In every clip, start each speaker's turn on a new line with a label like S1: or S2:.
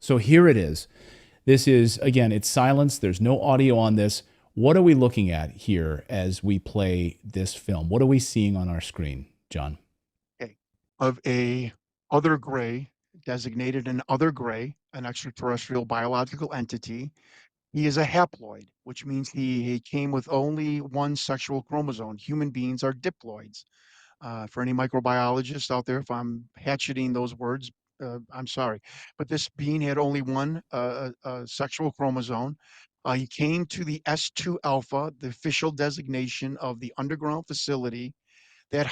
S1: So here it is. This is, again, it's silence. There's no audio on this. What are we looking at here as we play this film? What are we seeing on our screen, John?
S2: Okay. Of a other gray, designated an other gray, an extraterrestrial biological entity. He is a haploid, which means he came with only one sexual chromosome. Human beings are diploids. For any microbiologists out there, if I'm hatcheting those words, I'm sorry. But this being had only one sexual chromosome. He came to the S2 alpha, the official designation of the underground facility that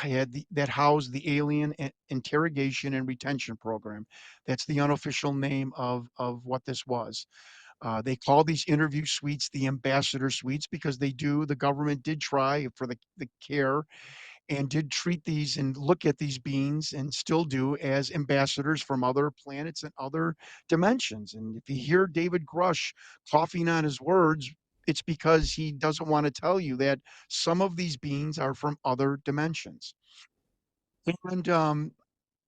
S2: housed the alien interrogation and retention program. That's the unofficial name of what this was. They call these interview suites the ambassador suites because the government did try for the care and did treat these and look at these beings and still do as ambassadors from other planets and other dimensions. And if you hear David Grush coughing on his words, it's because he doesn't want to tell you that some of these beings are from other dimensions. And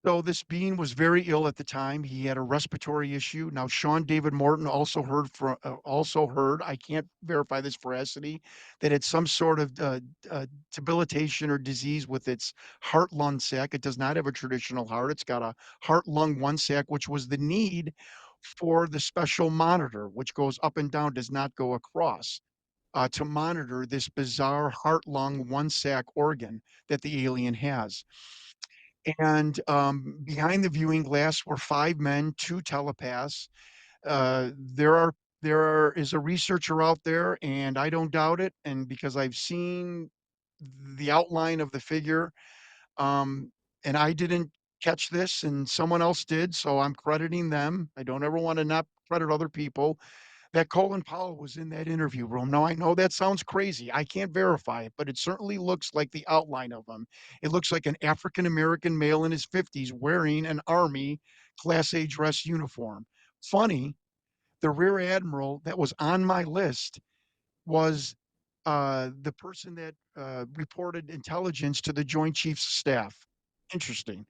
S2: so this being was very ill at the time. He had a respiratory issue. Now, Sean David Morton also heard. I can't verify this veracity, that it's some sort of debilitation or disease with its heart lung sac. It does not have a traditional heart. It's got a heart lung one sac, which was the need for the special monitor, which goes up and down, does not go across. To monitor this bizarre heart lung one sac organ that the alien has. And, behind the viewing glass were 5 men, 2 telepaths. There is a researcher out there, and I don't doubt it, and because I've seen the outline of the figure, and I didn't catch this, and someone else did, so I'm crediting them. I don't ever wanna not credit other people that Colin Powell was in that interview room. Now, I know that sounds crazy. I can't verify it, but it certainly looks like the outline of him. It looks like an African American male in his 50s wearing an Army Class A dress uniform. Funny, the Rear Admiral that was on my list was the person that reported intelligence to the Joint Chiefs of Staff. Interesting.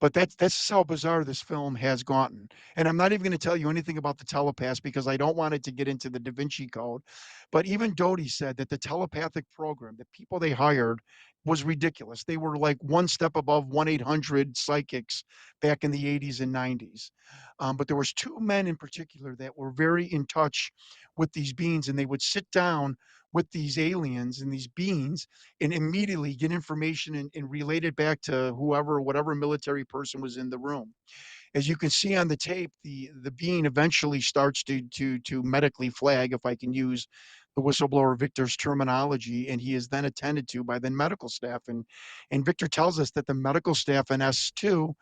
S2: But that's how bizarre this film has gotten, and I'm not even gonna tell you anything about the telepaths because I don't want it to get into the Da Vinci Code, but even Doty said that the telepathic program, the people they hired was ridiculous. They were like one step above 1-800 psychics back in the '80s and '90s. But there was 2 men in particular that were very in touch with these beings, and they would sit down with these aliens and these beings and immediately get information and relate it back to whatever military person was in the room. As you can see on the tape, the being eventually starts to medically flag, if I can use the whistleblower Victor's terminology, and he is then attended to by the medical staff. And Victor tells us that the medical staff in S2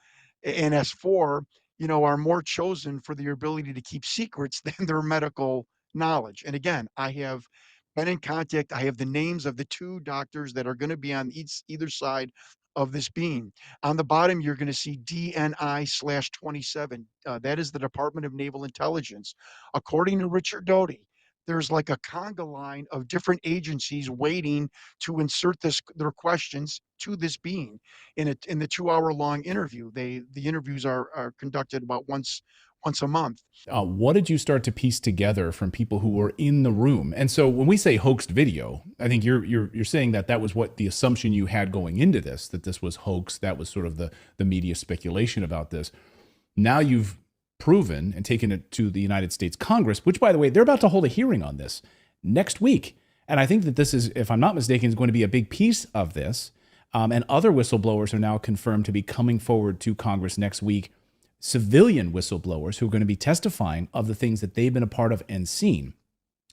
S2: and S4, are more chosen for their ability to keep secrets than their medical knowledge. And again, I have been in contact. I have the names of the 2 doctors that are gonna be on either side of this beam. On the bottom, you're gonna see DNI/27. That is the Department of Naval Intelligence. According to Richard Doty, there's like a conga line of different agencies waiting to insert their questions to this being in the 2-hour-long interview. The interviews are conducted about once a month.
S1: What did you start to piece together from people who were in the room? And so when we say hoaxed video, I think you're saying that that was what the assumption you had going into this, that this was hoax. That was sort of the media speculation about this. Now you've proven and taken it to the United States Congress, which, by the way, they're about to hold a hearing on this next week. And I think that this is, if I'm not mistaken, is going to be a big piece of this. And other whistleblowers are now confirmed to be coming forward to Congress next week, civilian whistleblowers who are going to be testifying of the things that they've been a part of and seen.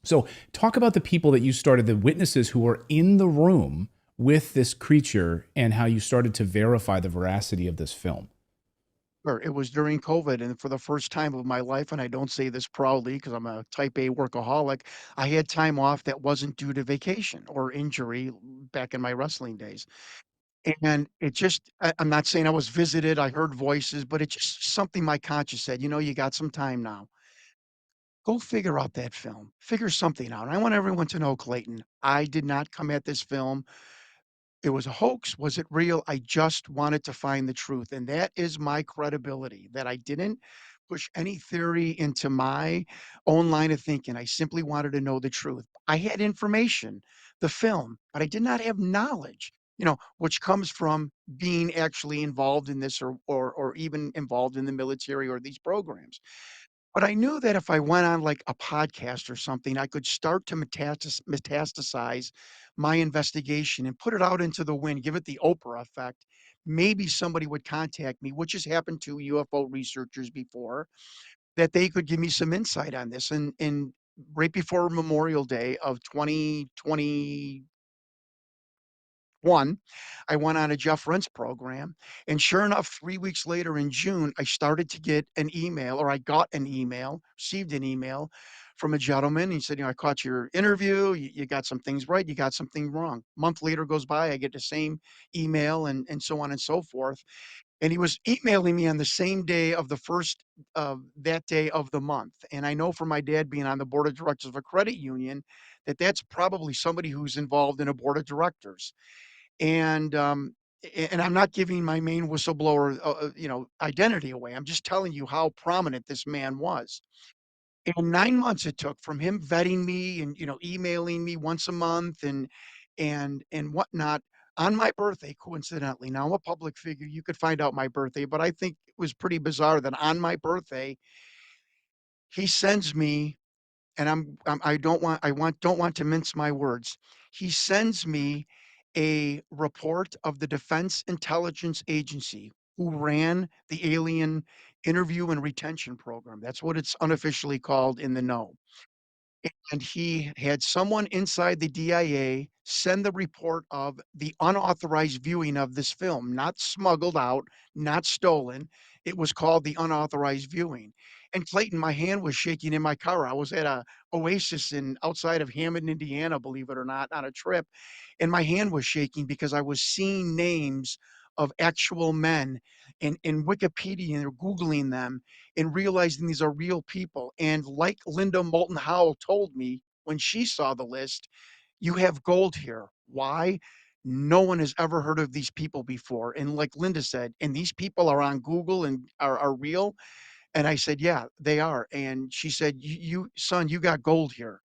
S1: So, talk about the people that you started, the witnesses who were in the room with this creature, and how you started to verify the veracity of this film.
S2: Sure, it was during COVID, and for the first time of my life, and I don't say this proudly because I'm a type A workaholic, I had time off that wasn't due to vacation or injury back in my wrestling days. And it just I'm not saying I was visited, I heard voices, but it's just something my conscience said, you got some time now. Go figure out that film. Figure something out. And I want everyone to know, Clayton, I did not come at this film. It was a hoax. Was it real? I just wanted to find the truth. And that is my credibility that I didn't push any theory into my own line of thinking. I simply wanted to know the truth. I had information, the film, but I did not have knowledge, which comes from being actually involved in this or even involved in the military or these programs. But I knew that if I went on like a podcast or something, I could start to metastasize my investigation and put it out into the wind, give it the Oprah effect. Maybe somebody would contact me, which has happened to UFO researchers before, that they could give me some insight on this. And right before Memorial Day of 2021, I went on a Jeff Rense program, and sure enough, 3 weeks later in June, I started to get an email, or I got an email, received an email from a gentleman. He said, "I caught your interview. You got some things right, you got something wrong." Month later goes by, I get the same email and so on and so forth. And he was emailing me on the same day of the first that day of the month. And I know from my dad being on the board of directors of a credit union that that's probably somebody who's involved in a board of directors. And, and I'm not giving my main whistleblower, identity away. I'm just telling you how prominent this man was. And 9 months it took from him vetting me and, emailing me once a month and whatnot on my birthday, coincidentally. Now, I'm a public figure, you could find out my birthday, but I think it was pretty bizarre that on my birthday, he sends me and I don't want to mince my words. He sends me a report of the Defense Intelligence Agency who ran the alien interview and retention program. That's what it's unofficially called in the know. And he had someone inside the DIA send the report of the unauthorized viewing of this film, not smuggled out, not stolen. It was called the unauthorized viewing. And Clayton, my hand was shaking in my car. I was at a oasis in outside of Hammond, Indiana, believe it or not, on a trip, and my hand was shaking because I was seeing names of actual men in Wikipedia and Googling them and realizing these are real people. And like Linda Moulton Howell told me when she saw the list, you have gold here. Why? No one has ever heard of these people before. And like Linda said, and these people are on Google and are real. And I said, yeah, they are. And she said, son, you got gold here.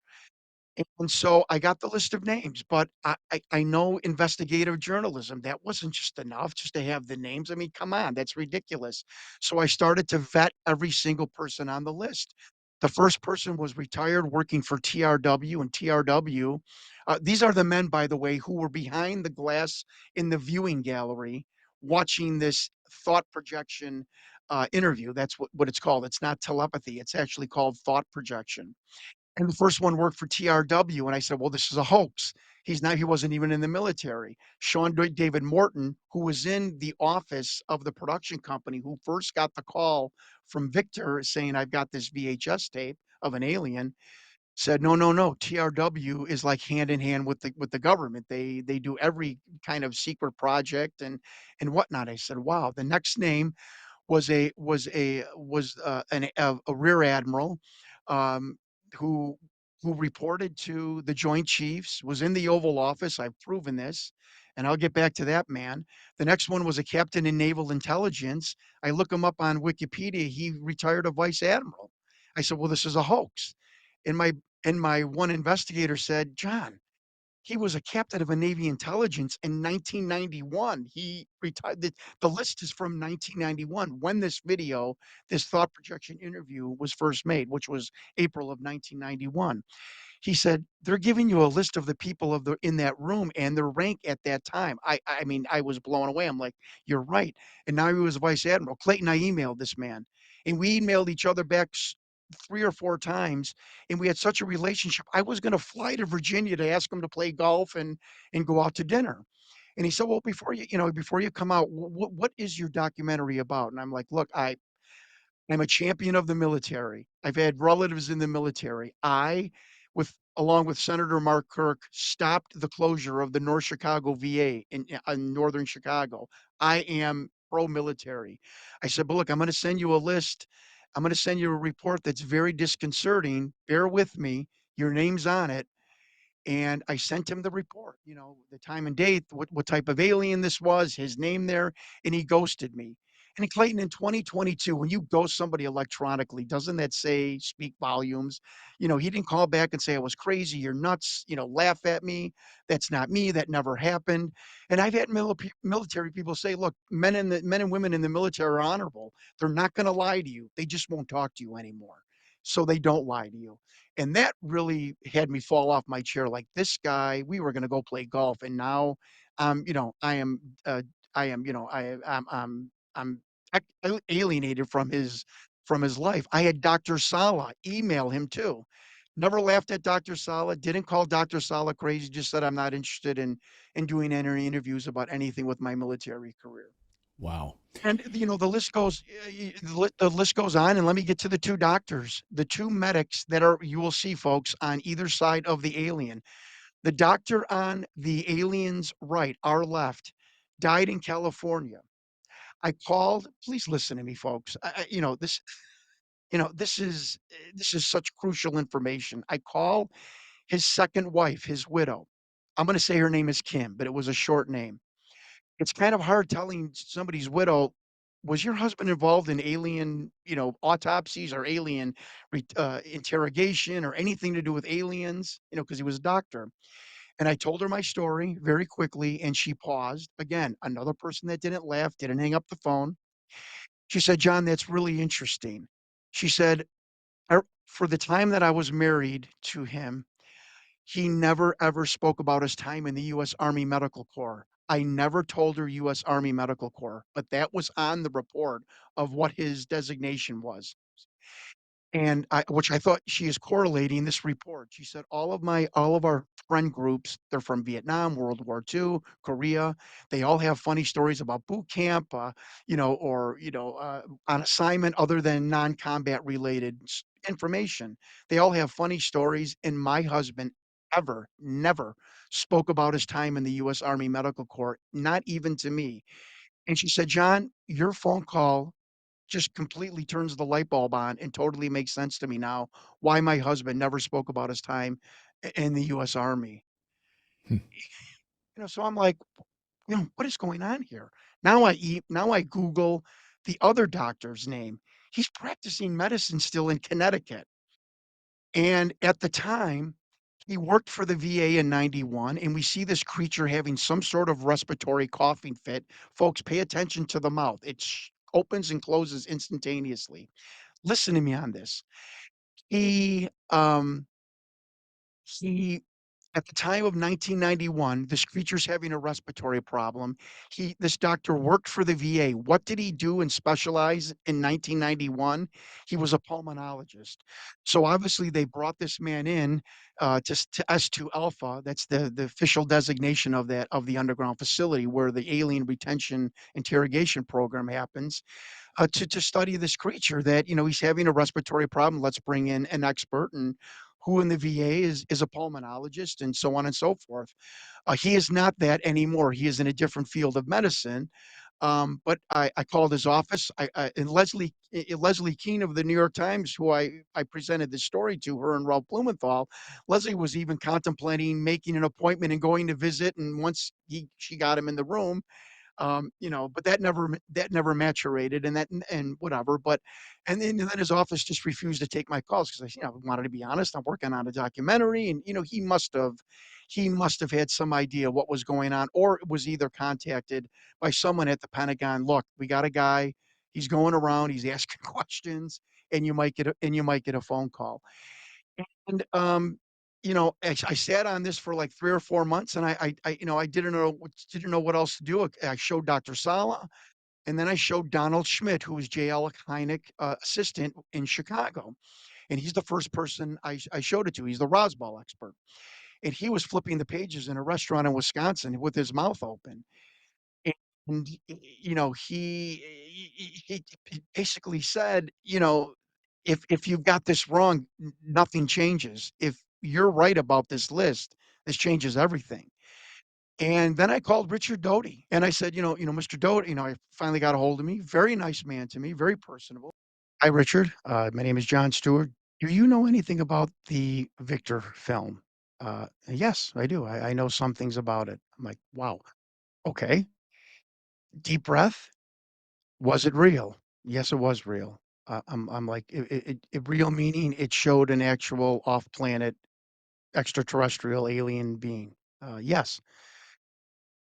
S2: And so I got the list of names, but I know investigative journalism. That wasn't just enough just to have the names. I mean, come on, that's ridiculous. So I started to vet every single person on the list. The first person was retired working for TRW, and TRW, these are the men, by the way, who were behind the glass in the viewing gallery watching this thought projection interview. That's what it's called. It's not telepathy, it's actually called thought projection. And the first one worked for TRW, and I said, "Well, this is a hoax. He wasn't even in the military." David Morton, who was in the office of the production company, who first got the call from Victor saying, "I've got this VHS tape of an alien," said, "No, no, no. TRW is like hand in hand with the government. They do every kind of secret project and whatnot." I said, "Wow." The next name was a rear admiral, um, who reported to the Joint Chiefs, was in the Oval Office. I've proven this, and I'll get back to that man. The next one was a captain in naval intelligence. I look him up on Wikipedia. He retired a vice admiral. I said, "Well, this is a hoax." And my one investigator said, "John, he was a captain of a Navy intelligence in 1991. He retired. The list is from 1991 when this thought projection interview was first made, which was April of 1991. He said, "They're giving you a list of the people of the in that room and their rank at that time." I mean, I was blown away. I'm like, "You're right." And now he was a vice admiral. Clayton, I emailed this man, and we emailed each other back 3 or 4 times, and we had such a relationship. I was gonna fly to Virginia to ask him to play golf and go out to dinner. And he said, "Well, before you come out, what is your documentary about?" And I'm like, "Look, I'm a champion of the military. I've had relatives in the military. Along with Senator Mark Kirk, stopped the closure of the North Chicago VA in northern Chicago. I am pro-military." I said, "But look, I'm going to send you a list. I'm going to send you a report that's very disconcerting. Bear with me. Your name's on it." And I sent him the report, the time and date, what type of alien this was, his name there, and he ghosted me. And Clayton, in 2022, when you ghost somebody electronically, doesn't that say speak volumes? You know, he didn't call back and say, "I was crazy, you're nuts," "Laugh at me. That's not me, that never happened." And I've had military people say, "Look, men and women in the military are honorable. They're not gonna lie to you. They just won't talk to you anymore. So they don't lie to you." And that really had me fall off my chair, like, this guy, we were gonna go play golf, and now, I am, I'm alienated from his life. I had Dr. Saleh email him too. Never laughed at Dr. Saleh, didn't call Dr. Saleh crazy, just said I'm not interested in doing any interviews about anything with my military career.
S1: Wow.
S2: And the list goes the list goes on, and let me get to the 2 doctors, the 2 medics that are you will see folks on either side of the alien. The doctor on the alien's right, our left, died in California. I called please listen to me, folks. This is such crucial information. I call his 2nd wife, his widow. I'm gonna say her name is Kim, but it was a short name. It's kind of hard telling somebody's widow, "Was your husband involved in alien, autopsies or alien interrogation or anything to do with aliens?" Because he was a doctor. And I told her my story very quickly, and she paused. Again, another person that didn't laugh, didn't hang up the phone. She said, "John, that's really interesting." She said, For the time that I was married to him, he never ever spoke about his time in the US Army Medical Corps. I never told her US Army Medical Corps, but that was on the report of what his designation was. And which I thought she is correlating this report. She said, all of our friend groups, they're from Vietnam, World War II, Korea. They all have funny stories about boot camp, on assignment other than non-combat related information. They all have funny stories. And my husband never spoke about his time in the U.S. Army Medical Corps, not even to me. And she said, John, your phone call just completely turns the light bulb on and totally makes sense to me now why my husband never spoke about his time in the US Army.
S1: Hmm.
S2: So I'm like, what is going on here? Now I Google the other doctor's name. He's practicing medicine still in Connecticut. And at the time, he worked for the VA in 91, and we see this creature having some sort of respiratory coughing fit. Folks, pay attention to the mouth. Opens and closes instantaneously. Listen to me on this. He, he at the time of 1991, this creature's having a respiratory problem. This doctor worked for the VA. What did he do and specialize in 1991? He was a pulmonologist. So obviously they brought this man in to S2 Alpha. That's the official designation of the underground facility where the alien retention interrogation program happens to study this creature that he's having a respiratory problem. Let's bring in an expert, and who in the VA is a pulmonologist, and so on and so forth. He is not that anymore. He is in a different field of medicine. But I called his office. And Leslie Keene of the New York Times, who I presented this story to, her and Ralph Blumenthal. Leslie was even contemplating making an appointment and going to visit. And once she got him in the room, but that never maturated and whatever. And then his office just refused to take my calls because I wanted to be honest. I'm working on a documentary, and he must have had some idea what was going on, or was either contacted by someone at the Pentagon. Look, we got a guy. He's going around. He's asking questions, and you might get a phone call. And, I sat on this for like 3 or 4 months, and I didn't know what else to do. I showed Dr. Sala, and then I showed Donald Schmidt, who was J.L. Hynek, assistant in Chicago, and he's the first person I showed it to. He's the Roswell expert, and he was flipping the pages in a restaurant in Wisconsin with his mouth open. And, he basically said, "If you've got this wrong, n nothing changes. If you're right about this list, this changes everything." And then I called Richard Doty, and I said, "Mr. Doty," I finally got a hold of me, very nice man to me, very personable. "Hi, Richard. My name is John Stewart. Do you know anything about the Victor film?" "Yes, I do. I know some things about it." I'm like, "Wow, okay." Deep breath. Was it real? Yes, it was real. I'm like, real meaning it showed an actual off-planet extraterrestrial alien being. Yes.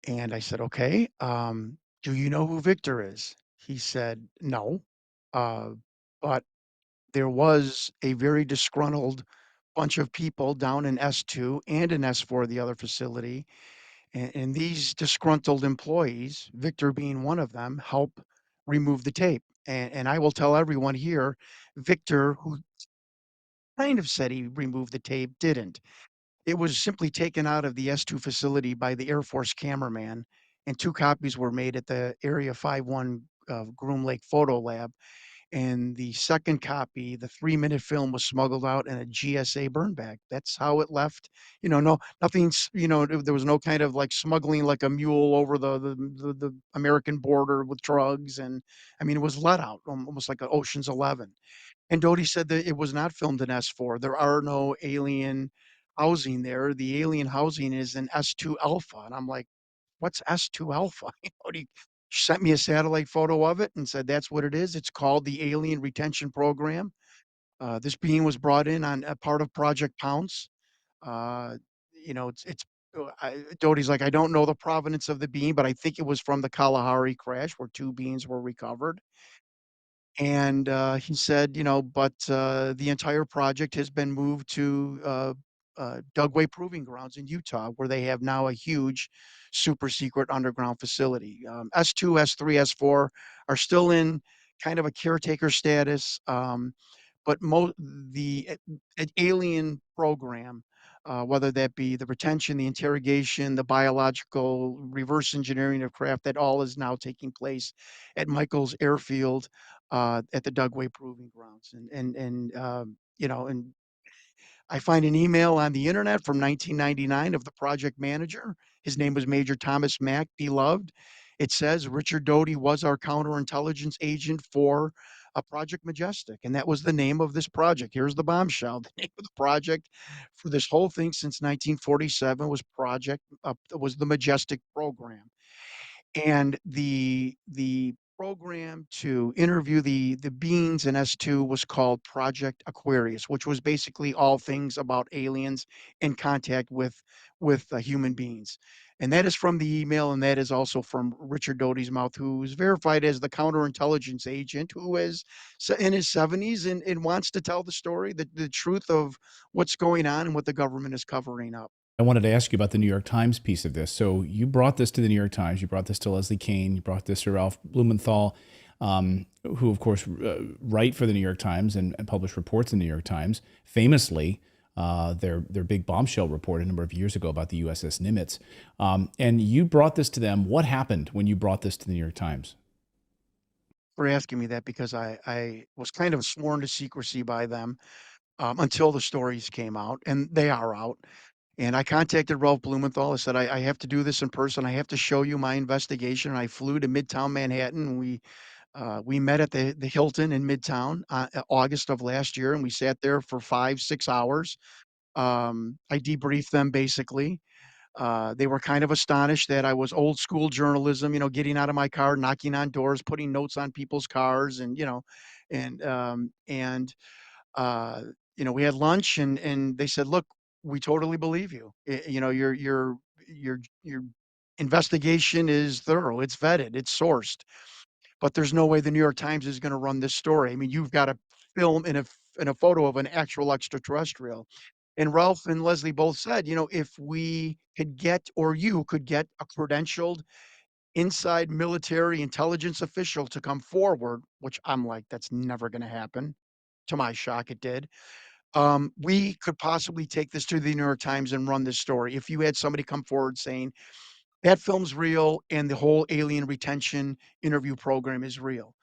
S2: And I said, okay, do you know who Victor is? He said, no. Uh, but there was a very disgruntled bunch of people down in S2 and in S4, the other facility. And these disgruntled employees, Victor being one of them, help remove the tape. And I will tell everyone here, Victor, who kind of said he removed the tape, didn't. It was simply taken out of the S2 facility by the Air Force cameraman, and 2 copies were made at the Area 51 Groom Lake Photo Lab. And the second copy, the 3-minute film, was smuggled out in a GSA burn bag. That's how it left. No, nothing's, there was no kind of like smuggling like a mule over the American border with drugs. And I mean, it was let out almost like an Ocean's 11. And Doty said that it was not filmed in S4. There are no alien housing there. The alien housing is in S2 Alpha. And I'm like, what's S2 Alpha? She sent me a satellite photo of it and said, that's what it is. It's called the Alien Retention Program. This being was brought in on a part of Project Pounce. Uh, Doty's like, I don't know the provenance of the being, but I think it was from the Kalahari crash where 2 beings were recovered. And he said, the entire project has been moved to Dugway Proving Grounds in Utah, where they have now a huge super secret underground facility. S2, S3, S4 are still in kind of a caretaker status, but the alien program, whether that be the retention, the interrogation, the biological reverse engineering of craft, that all is now taking place at Michaels Airfield at the Dugway Proving Grounds. And I find an email on the internet from 1999 of the project manager. His name was Major Thomas Mack, beloved. It says Richard Doty was our counterintelligence agent for Project Majestic, and that was the name of this project. Here's the bombshell. The name of the project for this whole thing since 1947 was the Majestic program. And the program to interview the beings in S2 was called Project Aquarius, which was basically all things about aliens in contact with human beings. And that is from the email, and that is also from Richard Doty's mouth, who's verified as the counterintelligence agent, who is in his 70s and wants to tell the story, the truth of what's going on and what the government is covering up.
S1: I wanted to ask you about the New York Times piece of this. So you brought this to the New York Times. You brought this to Leslie Kean. You brought this to Ralph Blumenthal, who, of course, write for the New York Times and publish reports in the New York Times. Famously, their big bombshell report a number of years ago about the USS Nimitz. And you brought this to them. What happened when you brought this to the New York Times?
S2: For asking me that because I was kind of sworn to secrecy by them until the stories came out, and they are out. And I contacted Ralph Blumenthal. I said, I have to do this in person. I have to show you my investigation. And I flew to Midtown Manhattan. We met at the Hilton in Midtown August of last year, and we sat there for 5, 6 hours. I debriefed them basically. They were kind of astonished that I was old school journalism, getting out of my car, knocking on doors, putting notes on people's cars, and and uh, we had lunch, and they said, "Look, we totally believe you. Your investigation is thorough, it's vetted, it's sourced, but there's no way the New York Times is going to run this story. I mean, you've got a film in a photo of an actual extraterrestrial." And Ralph and Leslie both said, if we could get, or you could get a credentialed inside military intelligence official to come forward, which I'm like, that's never going to happen. To my shock, it did. We could possibly take this to the New York Times and run this story. If you had somebody come forward saying that film's real and the whole alien retention interview program is real.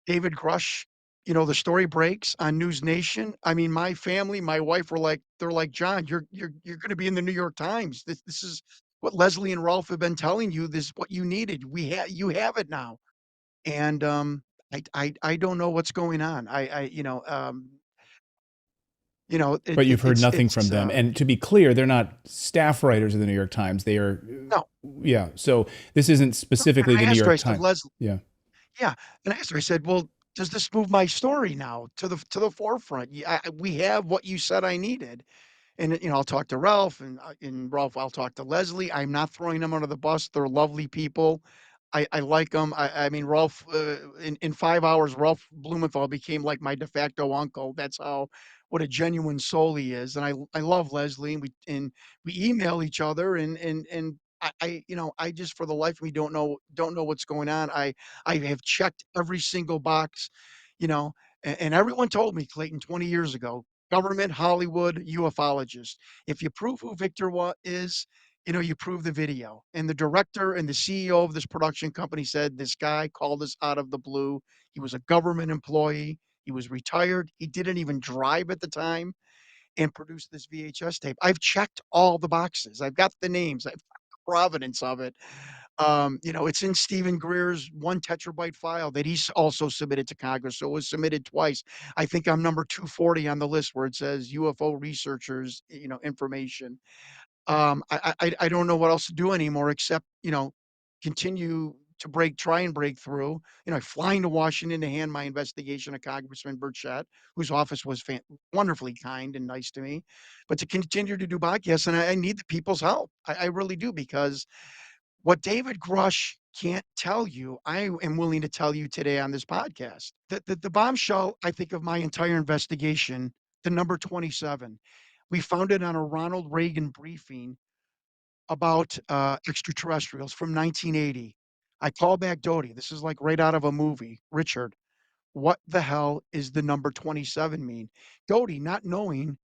S2: David Grush, the story breaks on News Nation. I mean, my family, my wife were like, they're like, John, you're going to be in the New York Times. This is what Leslie and Rolf have been telling you. This is what you needed. You have it now. And I don't know what's going on.
S1: But you've heard nothing from
S2: it's
S1: them. And to be clear, they're not staff writers of the New York Times. They are,
S2: no.
S1: yeah. So this isn't
S2: And
S1: specifically
S2: I
S1: the New
S2: asked her, I
S1: York
S2: said,
S1: Times.
S2: Leslie,
S1: Yeah.
S2: Yeah, and I asked her, I said, "Well, does this move my story now to the forefront? We have what you said I needed." And, I'll talk to Ralph and Ralph, I'll talk to Leslie. I'm not throwing them under the bus. They're lovely people. I like them. I mean, Ralph, in 5 hours, Ralph Blumenthal became like my de facto uncle. That's how what a genuine soul he is. And I love Leslie, and we email each other and I just for the life of me don't know what's going on. I have checked every single box, you know, and everyone told me, Clayton, 20 years ago, government, Hollywood, ufologist. If you prove who Victor is, you prove the video. And the director and the CEO of this production company said this guy called us out of the blue. He was a government employee. He was retired. He didn't even drive at the time and produced this VHS tape. I've checked all the boxes. I've got the names. I've got the provenance of it. It's in Stephen Greer's 1 tetrabyte file that he's also submitted to Congress, so it was submitted twice. I think I'm number 240 on the list where it says UFO researchers, information. I don't know what else to do anymore except, continue to try and break through. Flying to Washington to hand my investigation to Congressman Burchett, whose office was wonderfully kind and nice to me, but to continue to do podcasts, and I need the people's help. I really do because what David Grush can't tell you, I am willing to tell you today on this podcast. The bombshell, I think, of my entire investigation, the number 27, we found it on a Ronald Reagan briefing about extraterrestrials from 1980. I call back Doty. This is like right out of a movie. Richard, what the hell is the number 27 mean? Doty, not knowing,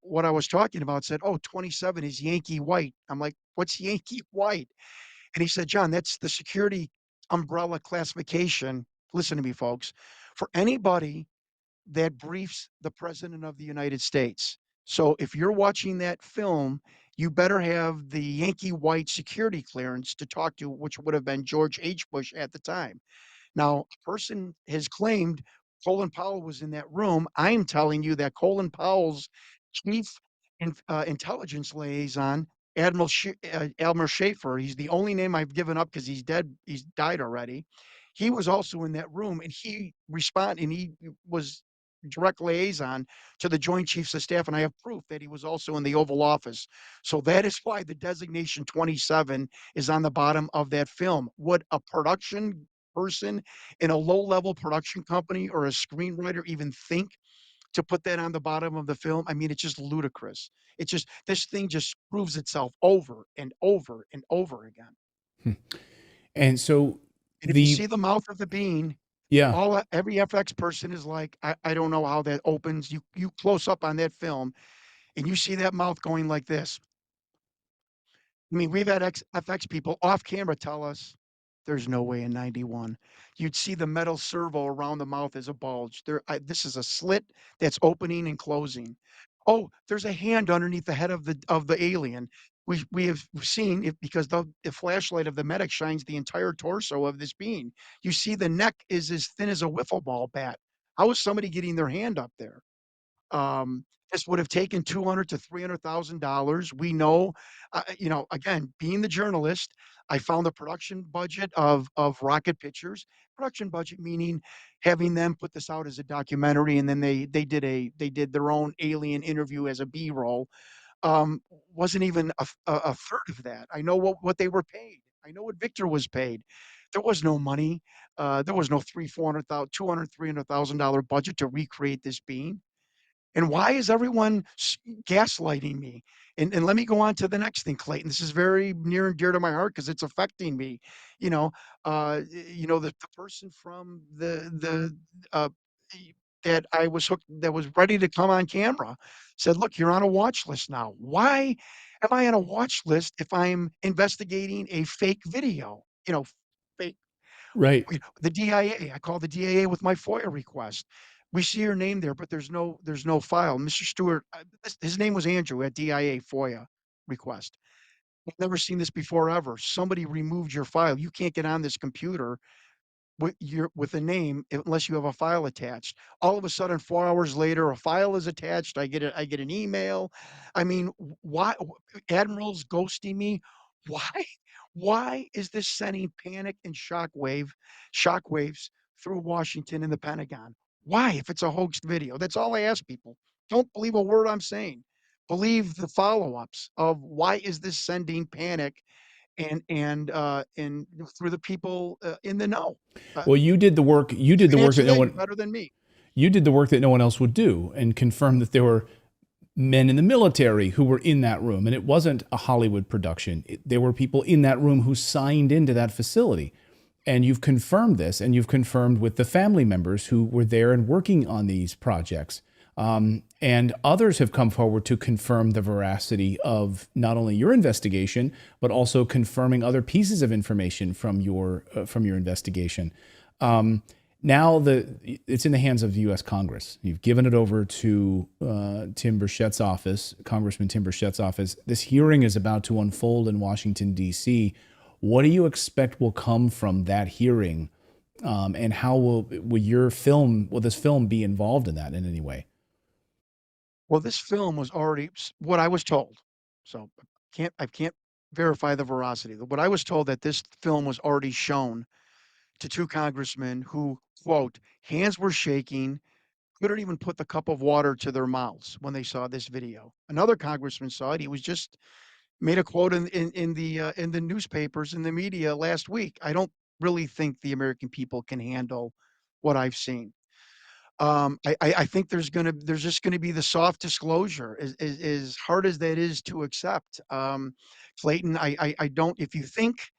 S2: what I was talking about, said, "Oh, 27 is Yankee White." I'm like, "What's Yankee White?" And he said, "John, that's the security umbrella classification." Listen to me, folks. For anybody that briefs the president of the United States. So if you're watching that film, you better have the Yankee White security clearance to talk to, which would have been George H. Bush at the time. Now, a person has claimed Colin Powell was in that room. I'm telling you that Colin Powell's chief intelligence liaison, Admiral Schaefer, he's the only name I've given up because he's dead. He's died already. He was also in that room, and he was direct liaison to the Joint Chiefs of Staff, and I have proof that he was also in the Oval Office. So that is why the designation 27 is on the bottom of that film. Would a production person in a low-level production company or a screenwriter even think to put that on the bottom of the film? I mean, it's just ludicrous. It's just this thing just proves itself over and over and over again.
S1: Hmm. And so
S2: And if you
S1: the
S2: see the mouth of the bean,
S1: yeah,
S2: every FX person is like, I don't know how that opens. You close up on that film and you see that mouth going like this. I mean, we've had FX people off camera tell us there's no way in 91. You'd see the metal servo around the mouth as a bulge. This is a slit that's opening and closing. Oh, there's a hand underneath the head of the alien. We have seen it because the flashlight of the medic shines the entire torso of this being. You see the neck is as thin as a wiffle ball bat. How is somebody getting their hand up there? Um, this would have taken 200 to $300,000. We know, again, being the journalist, I found the production budget of Rocket Pictures. Production budget meaning having them put this out as a documentary, and then they did their own alien interview as a B-roll. Um, wasn't even a third of that. I know what they were paid. I know what Victor was paid. There was no money. There was no 400,000, 200, $300,000 budget to recreate this being. And why is everyone gaslighting me? And let me go on to the next thing, Clayton. This is very near and dear to my heart because it's affecting me. You know, the person from uh, that I was hooked that was ready to come on camera said, "Look, you're on a watch list now. Why am I on a watch list if I'm investigating a fake video? Fake
S1: right.
S2: the DIA. I called the DIA with my FOIA request. We see your name there, but there's no file. Mr. Stewart, his name was Andrew at DIA FOIA request. I've never seen this before ever. Somebody removed your file. You can't get on this computer with a name unless you have a file attached. All of a sudden, 4 hours later, a file is attached. I get an email. I mean, why admirals ghosting me? Why? Why is this sending panic and shockwaves through Washington and the Pentagon? Why, if it's a hoaxed video? That's all I ask people. Don't believe a word I'm saying. Believe the follow-ups of why is this sending panic and through the people, in the know. Uh,
S1: Well, you did the work. You
S2: you
S1: did the
S2: can
S1: work
S2: answer
S1: that no
S2: that
S1: one.
S2: better than me.
S1: You did the work that no one else would do, and confirmed that there were men in the military who were in that room, and it wasn't a Hollywood production. There were people in that room who signed into that facility. And you've confirmed this, and you've confirmed with the family members who were there and working on these projects. And others have come forward to confirm the veracity of not only your investigation, but also confirming other pieces of information from your investigation. Now it's in the hands of the U.S. Congress. You've given it over to Tim Burchett's office, Congressman Tim Burchett's office. This hearing is about to unfold in Washington, D.C. What do you expect will come from that hearing, and how will this film be involved in that in any way?
S2: Well, this film was already what I was told. So I can't verify the veracity. What I was told that this film was already shown to 2 congressmen who, quote, "hands were shaking, couldn't even put the cup of water to their mouths when they saw this video." Another congressman saw it. He was just made a quote in the newspapers, in the media last week. I don't really think the American people can handle what I've seen. I think there's just gonna be the soft disclosure, as hard as that is to accept. Clayton, I don't if you think,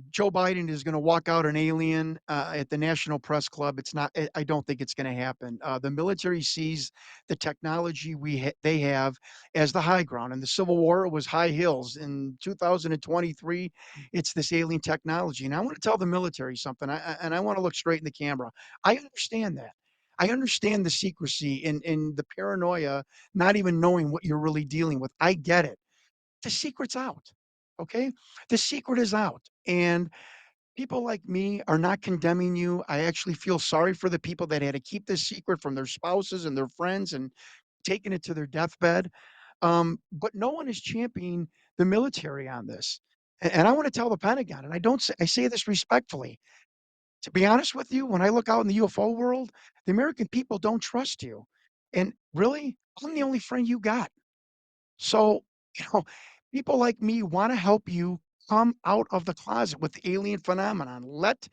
S2: Joe Biden is gonna walk out an alien, at the National Press Club, it's not I don't think it's gonna happen. The military sees the technology they have as the high ground. In the Civil War, it was high hills. In 2023, it's this alien technology, and I wanna tell the military something, and I wanna look straight in the camera. I understand that. I understand the secrecy and the paranoia, not even knowing what you're really dealing with. I get it. The secret's out, okay? The secret is out, and people like me are not condemning you. I actually feel sorry for the people that had to keep this secret from their spouses and their friends and taking it to their deathbed. But no one is championing the military on this. And I want to tell the Pentagon, and I say this respectfully. To be honest with you, when I look out in the UFO world, the American people don't trust you. And really, I'm the only friend you got. So, you know, people like me want to help you come out of the closet with the alien phenomenon. Let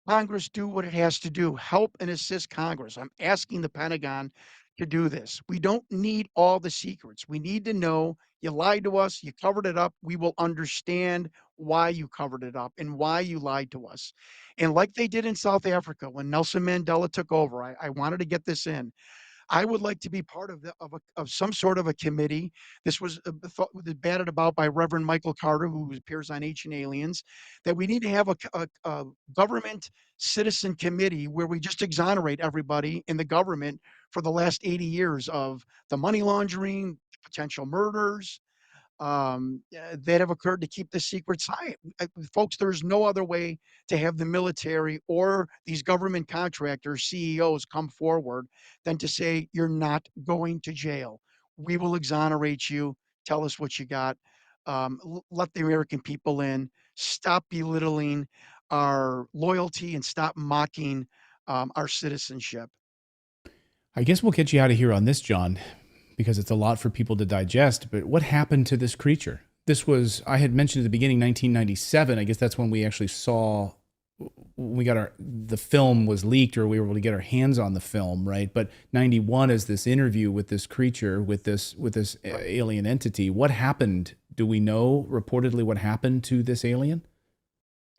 S2: Congress do what it has to do. Help and assist Congress. I'm asking the Pentagon to do this. We don't need all the secrets. We need to know you lied to us, you covered it up. We will understand why you covered it up and why you lied to us. And like they did in South Africa when Nelson Mandela took over, I wanted to get this in. I would like to be part of some sort of a committee. This was batted about by Reverend Michael Carter, who appears on Ancient Aliens, that we need to have a government citizen committee where we just exonerate everybody in the government for the last 80 years of the money laundering, potential murders, that have occurred to keep the secrets high. Folks, there's no other way to have the military or these government contractors, CEOs come forward than to say, you're not going to jail. We will exonerate you. Tell us what you got. Let the American people in. Stop belittling our loyalty and stop mocking our citizenship.
S1: I guess we'll get you out of here on this, John, because it's a lot for people to digest. But what happened to this creature? This was, I had mentioned at the beginning, 1997. I guess that's when we actually saw, when the film was leaked, or we were able to get our hands on the film, right? But 91 is this interview with this creature, with this alien entity. What happened? Do we know reportedly what happened to this alien?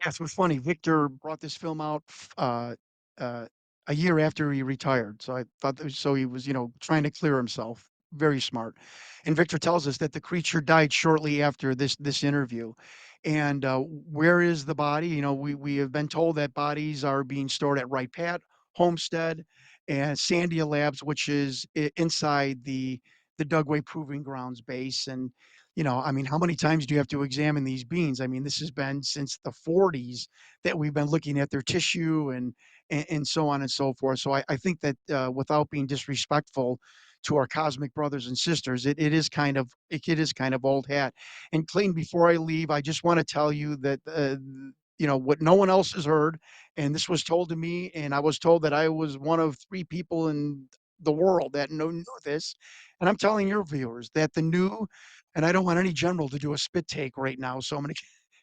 S2: Yeah, so it's funny. Victor brought this film out uh, a year after he retired. So I thought so he was, trying to clear himself. Very smart. And Victor tells us that the creature died shortly after this interview. And where is the body? We have been told that bodies are being stored at Wright Pat, Homestead, and Sandia Labs, which is inside the Dugway Proving Grounds base. And I mean, how many times do you have to examine these beans? I mean, this has been since the 40s that we've been looking at their tissue and so on and so forth. So I think that without being disrespectful to our cosmic brothers and sisters, it is kind of old hat. And Clayton, before I leave, I just want to tell you that what no one else has heard, and this was told to me, and I was told that I was one of 3 people in the world that knew this. And I'm telling your viewers that the new and I don't want any general to do a spit take right now, so I'm gonna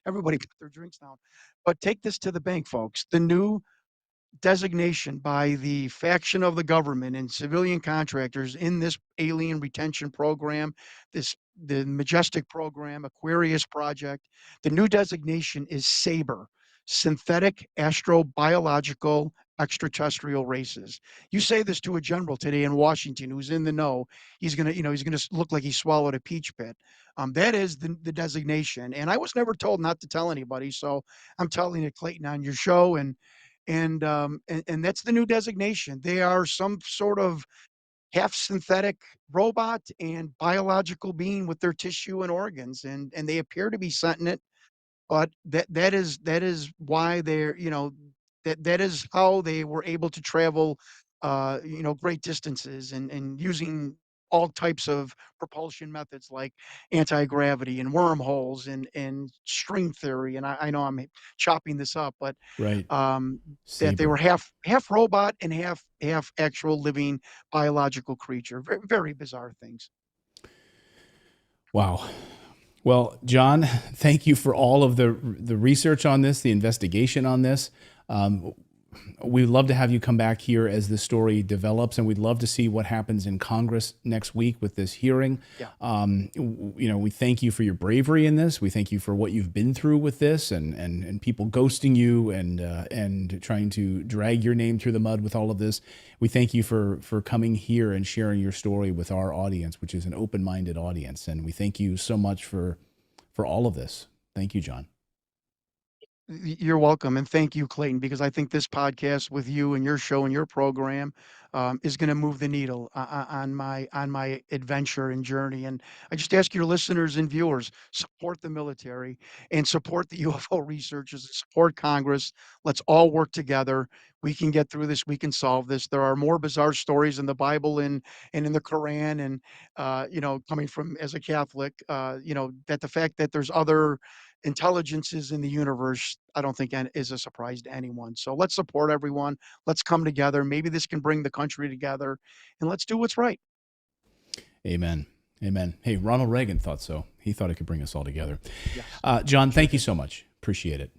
S2: everybody put their drinks down. But take this to the bank, folks. The new designation by the faction of the government and civilian contractors in this alien retention program, the Majestic program, Aquarius project. The new designation is SABER, synthetic astrobiological extraterrestrial races. You say this to a general today in Washington who's in the know, he's gonna look like he swallowed a peach pit. That is the designation, and I was never told not to tell anybody, so I'm telling it, Clayton, on your show, and that's the new designation. They are some sort of half synthetic robot and biological being with their tissue and organs, and they appear to be sentient, but that is why they're that is how they were able to travel great distances and using all types of propulsion methods like anti-gravity and wormholes and string theory. And I know I'm chopping this up, but
S1: Right.
S2: um, that they were
S1: Saber.
S2: half robot and half actual living biological creature. Very, very bizarre things.
S1: Wow. Well, John, thank you for all of the research on this, the investigation on this. Um, we'd love to have you come back here as this story develops, and we'd love to see what happens in Congress next week with this hearing.
S2: Yeah.
S1: We thank you for your bravery in this. We thank you for what you've been through with this, and people ghosting you and trying to drag your name through the mud with all of this. We thank you for coming here and sharing your story with our audience, which is an open-minded audience, and we thank you so much for all of this. Thank you, John.
S2: You're welcome, and thank you, Clayton, because I think this podcast with you and your show and your program is going to move the needle on my adventure and journey. And I just ask your listeners and viewers, support the military and support the UFO researchers and support Congress. Let's all work together. We can get through this. We can solve this. There are more bizarre stories in the Bible and in the Quran, and coming from as a Catholic, that the fact that there's other intelligences in the universe, I don't think is a surprise to anyone. So let's support everyone. Let's come together. Maybe this can bring the country together, and let's do what's right.
S1: Amen. Amen. Hey, Ronald Reagan thought so. He thought it could bring us all together.
S2: Yes.
S1: John, thank you so much. Appreciate it.